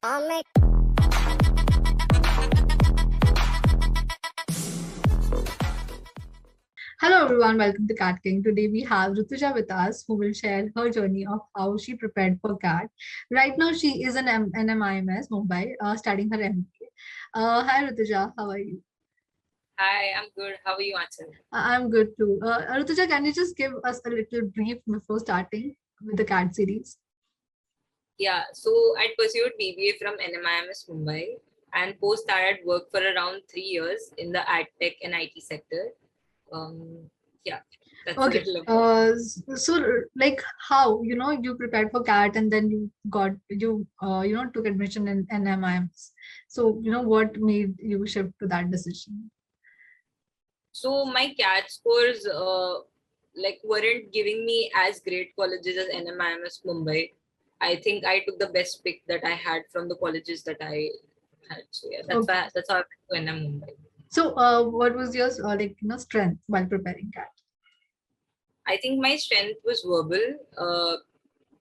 Hello everyone, welcome to Cat King. Today we have Rutuja with us who will share her journey of how she prepared for CAT. Right now she is an NMIMS Mumbai studying her MBA. Hi Rutuja, how are you? Hi, I'm good. How are you, Achal? I'm good too. Rutuja, can you just give us a little brief before starting with the CAT series? Yeah, so I pursued BBA from NMIMS Mumbai, and post that I worked for around 3 years in the ad tech and IT sector. Yeah, that's a Okay. little about. So like how you prepared for CAT and then you got took admission in NMIMS. So what made you shift to that decision? So my CAT scores weren't giving me as great colleges as NMIMS Mumbai. I think I took the best pick that I had from the colleges that I had. So yeah, Okay. that's how I went to NM Mumbai. So, what was your strength while preparing CAT? I think my strength was verbal.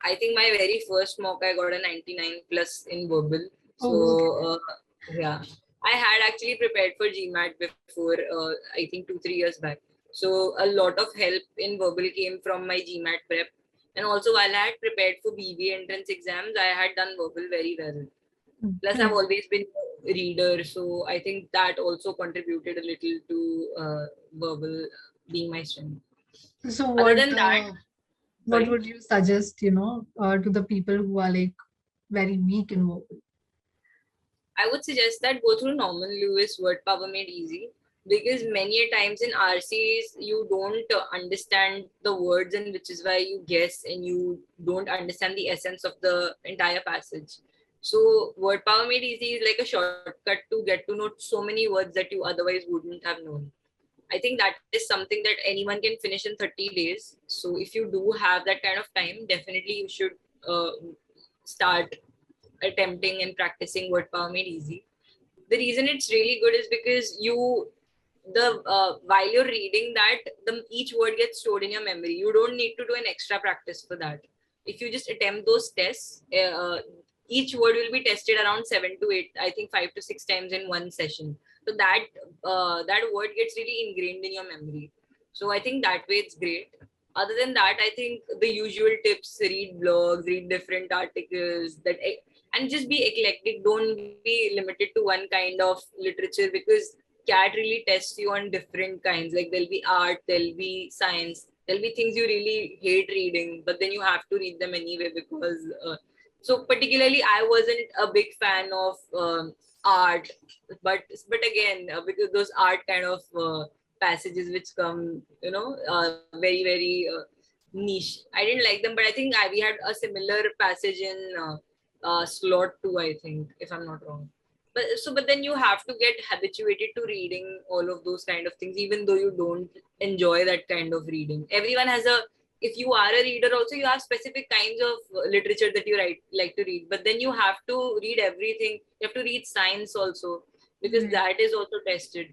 I think my very first mock I got a 99 plus in verbal. So Oh, okay. yeah, I had actually prepared for GMAT before. I think 2-3 years back. So a lot of help in verbal came from my GMAT prep, and also while I had prepared for BBA entrance exams, I had done verbal very well. Plus, I've Right. always been a reader, so I think that also contributed a little to verbal being my strength. So, Other than that, what sorry. would you suggest, to the people who are like very weak in vocal? I would suggest that go through Norman Lewis Word Power Made Easy, because many a times in RCs you don't understand the words, and which is why you guess and you don't understand the essence of the entire passage. So Word Power Made Easy is like a shortcut to get to know so many words that you otherwise wouldn't have known. I think that is something that anyone can finish in 30 days. So if you do have that kind of time, definitely you should start attempting and practicing Word Power Made Easy. The reason it's really good is because the while you're reading that, the each word gets stored in your memory. You don't need to do an extra practice for that. If you just attempt those tests, each word will be tested around 7 to 8, I think 5 to 6 times in one session. So that word gets really ingrained in your memory. So I think that way it's great. Other than that, I think the usual tips: read blogs, read different articles, and just be eclectic. Don't be limited to one kind of literature, because CAT really tests you on different kinds. Like there'll be art, there'll be science, there'll be things you really hate reading, but then you have to read them anyway because. So particularly, I wasn't a big fan of art, but again, because those art kind of passages which come, very niche. I didn't like them, but I think we had a similar passage in slot 2, I think, if I'm not wrong. But then you have to get habituated to reading all of those kind of things, even though you don't enjoy that kind of reading. Everyone has a if you are a reader also, you have specific kinds of literature that you like to read, but then you have to read everything. You have to read science also, because Right. that is also tested.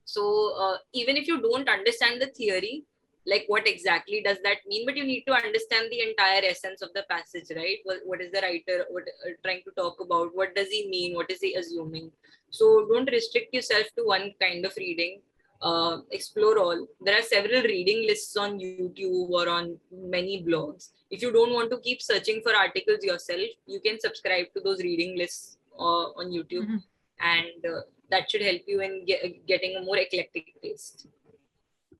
So even if you don't understand the theory, like what exactly does that mean, but you need to understand the entire essence of the passage, right? What is the writer trying to talk about? What does he mean? What is he assuming? So don't restrict yourself to one kind of reading. Explore all. There are several reading lists on YouTube or on many blogs. If you don't want to keep searching for articles yourself, you can subscribe to those reading lists on YouTube, Mhm. and that should help you in getting a more eclectic taste.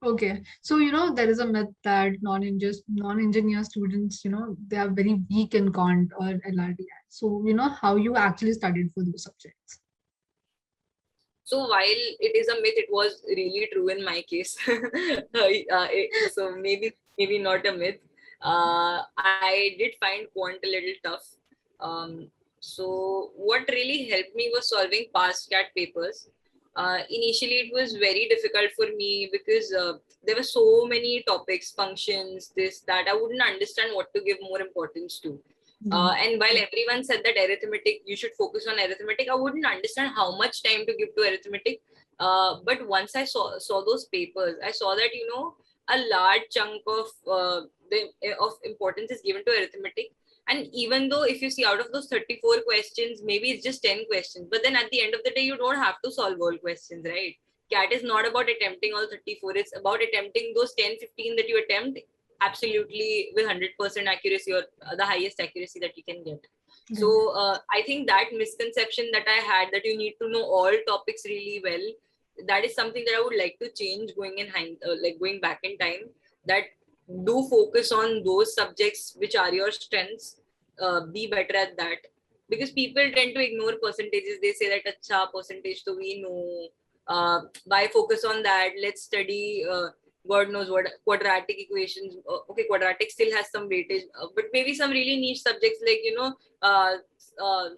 Okay. So, there is a myth that non-engineer students, they are very weak in Quant or LRDI. So, how you actually studied for those subjects. So while it is a myth, it was really true in my case. So maybe not a myth. I did find quant a little tough. So what really helped me was solving past CAT papers. Initially, it was very difficult for me because there were so many topics, functions, this, that. I wouldn't understand what to give more importance to. Mhm. And while everyone said that arithmetic, you should focus on arithmetic, I wouldn't understand how much time to give to arithmetic. But once I saw those papers, I saw that a large chunk of importance is given to arithmetic, And even though if you see out of those 34 questions, maybe it's just 10 questions, but then at the end of the day, you don't have to solve all questions, right? CAT is not about attempting all 34. It's about attempting those 10, 15 that you attempt absolutely with 100% accuracy, or the highest accuracy that you can get. So I think that misconception that I had, that you need to know all topics really well, that is something that I would like to change going back in time. That do focus on those subjects which are your strengths. Be better at that, because people tend to ignore percentages. They say that acha percentage to we know. Why focus on that? Let's study. God knows what quadratic equations. Okay, quadratic still has some weightage, but maybe some really niche subjects like uh, uh,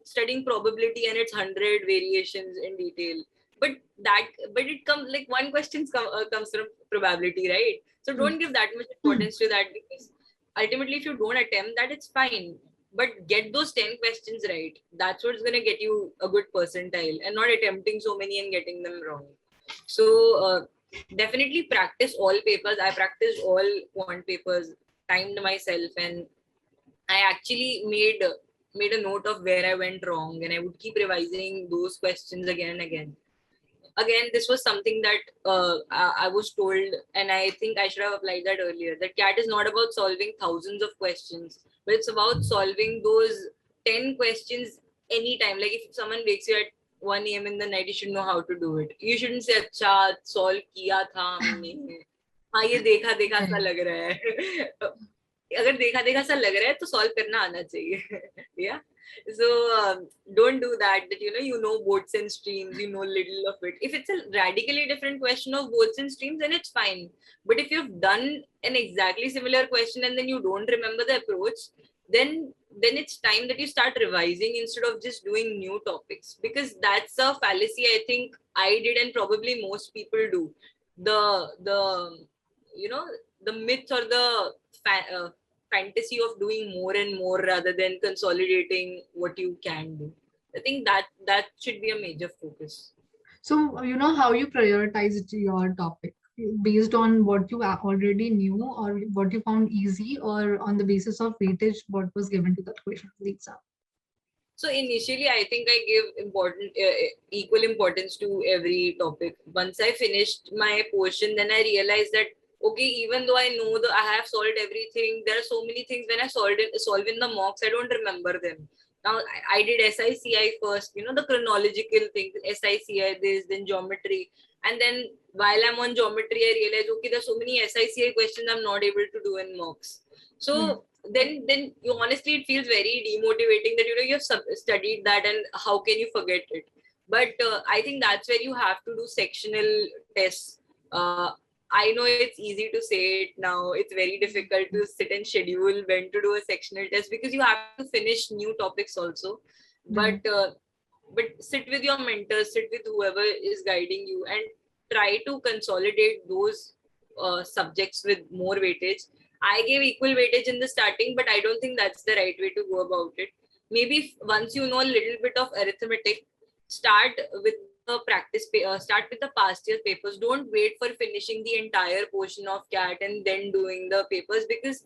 studying probability and its 100 variations in detail. But it comes like one question comes from probability, right? So don't give that much importance to that, because ultimately, if you don't attempt that, it's fine. But get those 10 questions right. That's what's going to get you a good percentile, and not attempting so many and getting them wrong. So definitely practice all papers. I practiced all quant papers, timed myself, and I actually made a note of where I went wrong, and I would keep revising those questions again and again. Again, this was something that I was told, and I think I should have applied that earlier, that CAT is not about solving thousands of questions, but it's about solving those 10 questions anytime. Like if someone wakes you at 1 a.m. in the night, you should know how to do it. You shouldn't say, अच्छा, solve किया था हमने. हाँ, ये देखा देखा सा लग रहा है. अगर देखा देखा सा लग रहा है तो सॉल्व करना आना चाहिए. Yeah. So don't do that you know boats and streams, you know little of it. If it's a radically different question of boats and streams, then it's fine. But if you've done an exactly similar question and then you don't remember the approach, then it's time that you start revising instead of just doing new topics, because that's a fallacy I think I did, and probably most people do. The you know the myth or the fantasy of doing more and more rather than consolidating what you can do. I think that should be a major focus. So, you know how you prioritize your topic based on what you already knew or what you found easy, or on the basis of weightage, what was given to that question in the exam? So initially, I think I gave equal importance to every topic. Once I finished my portion, then I realized that okay, even though I know I have solved everything, there are so many things when I solve in the mocks, I don't remember them. Now I did SICI first, you know, the chronological thing, SICI this, then geometry, and then while I'm on geometry, I realized okay, there's so many SICI questions I'm not able to do in mocks. So then you honestly, it feels very demotivating that you have studied that and how can you forget it. But I think that's where you have to do sectional tests. I know it's easy to say it now. It's very difficult to sit and schedule when to do a sectional test, because you have to finish new topics also. But sit with your mentors, sit with whoever is guiding you, and try to consolidate those subjects with more weightage. I gave equal weightage in the starting, but I don't think that's the right way to go about it. Maybe once you know a little bit of arithmetic, start with the start with the past year papers. Don't wait for finishing the entire portion of CAT and then doing the papers, because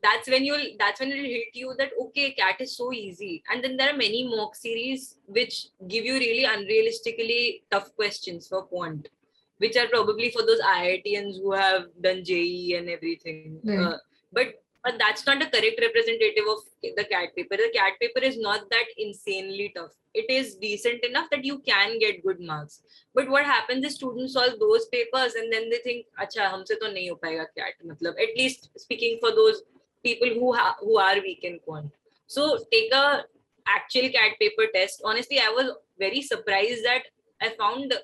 that's when it'll hit you that okay, CAT is so easy. And then there are many mock series which give you really unrealistically tough questions for quant, which are probably for those IITians who have done JEE and everything. But that's not a correct representative of the CAT paper. The CAT paper is not that insanely tough. It is decent enough that you can get good marks. But what happens is students solve those papers and then they think, "Acha, humse to nahi ho payega CAT." Matlab, at least speaking for those people who are weak in quant. So take a actual CAT paper test. Honestly, I was very surprised that I found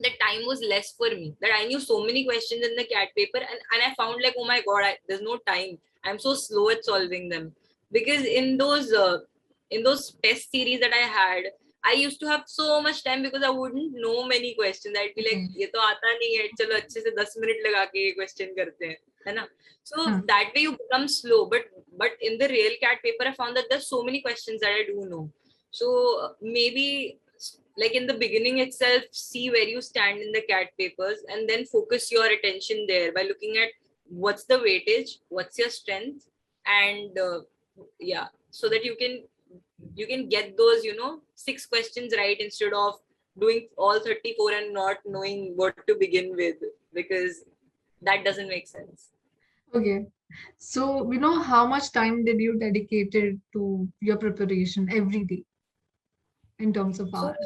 the time was less for me, that I knew so many questions in the CAT paper, and I found like, oh my god, there's no time. I'm so slow at solving them, because in those test series that I had, I used to have so much time because I wouldn't know many questions. I'd be like, ये तो आता नहीं है, चलो अच्छे से 10 minute लगा के ये question करते हैं, है ना? So that way you become slow. But in the real CAT paper, I found that there's so many questions that I do know. So maybe like in the beginning itself, see where you stand in the CAT papers and then focus your attention there by looking at what's the weightage, what's your strength, and Yeah, so that you can get those 6 questions right instead of doing all 34 and not knowing what to begin with, because that doesn't make sense. Okay. So, how much time did you dedicated to your preparation every day in terms of So hours?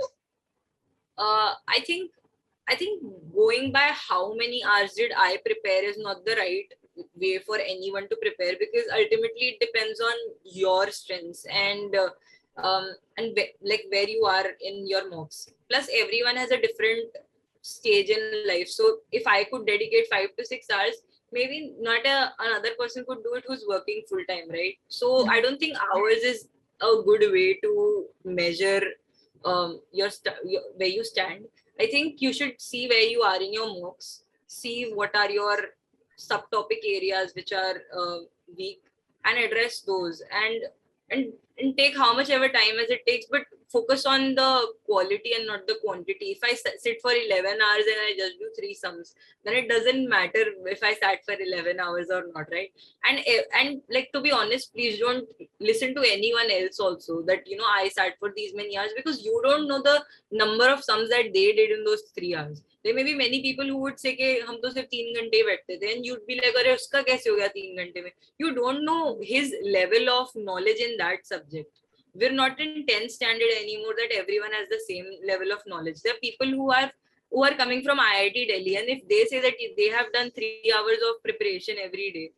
I think going by how many hours did I prepare is not the right way for anyone to prepare, because ultimately it depends on your strengths and where you are in your mocks. Plus, everyone has a different stage in life. So if I could dedicate 5 to 6 hours, maybe not another person could do it who's working full time, right? So I don't think hours is a good way to measure where you stand. I think you should see where you are in your mocks, see what are your subtopic areas which are weak, and address those, and take how much ever time as it takes, but focus on the quality and not the quantity. If I sit for 11 hours and I just do 3 sums, then it doesn't matter if I sat for 11 hours or not, right? And like, to be honest, please don't listen to anyone else also that I sat for these many hours, because you don't know the number of sums that they did in those 3 hours. There may be many people who would say कि हम तो सिर्फ 3 घंटे ही बैठते थे, and you'd be like, अरे उसका कैसे हो गया 3 घंटे में? You don't know his level of knowledge in that subject. We're not in 10th standard anymore that everyone has the same level of knowledge. There are people who are coming from IIT Delhi, and if they say that they have done 3 hours of preparation every day,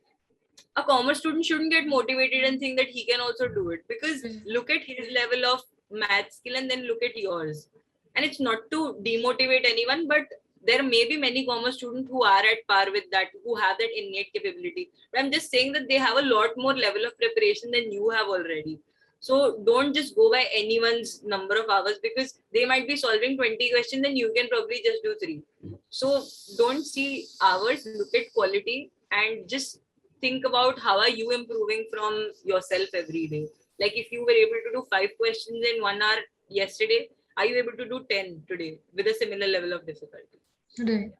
a commerce student shouldn't get motivated and think that he can also do it, because look at his level of math skill and then look at yours. And it's not to demotivate anyone, but there may be many commerce students who are at par with that, who have that innate capability, but I'm just saying that they have a lot more level of preparation than you have already. So don't just go by anyone's number of hours, because they might be solving 20 questions and you can probably just do 3. So don't see hours, look at quality, and just think about how are you improving from yourself every day. Like, if you were able to do 5 questions in 1 hour yesterday, are you able to do 10 today with a similar level of difficulty? Right.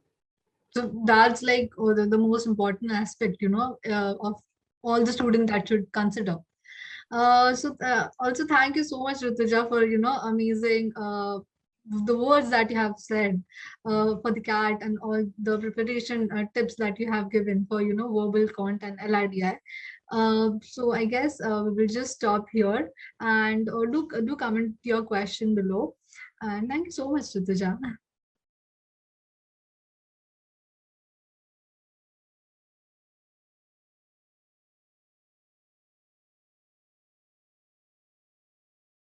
So that's like the most important aspect, of all the students that should consider. Also thank you so much, Rutuja, for amazing the words that you have said for the CAT, and all the preparation tips that you have given for verbal cont and LRDI. So I guess we will just stop here, and do comment your question below. And thank you so much, Rutuja.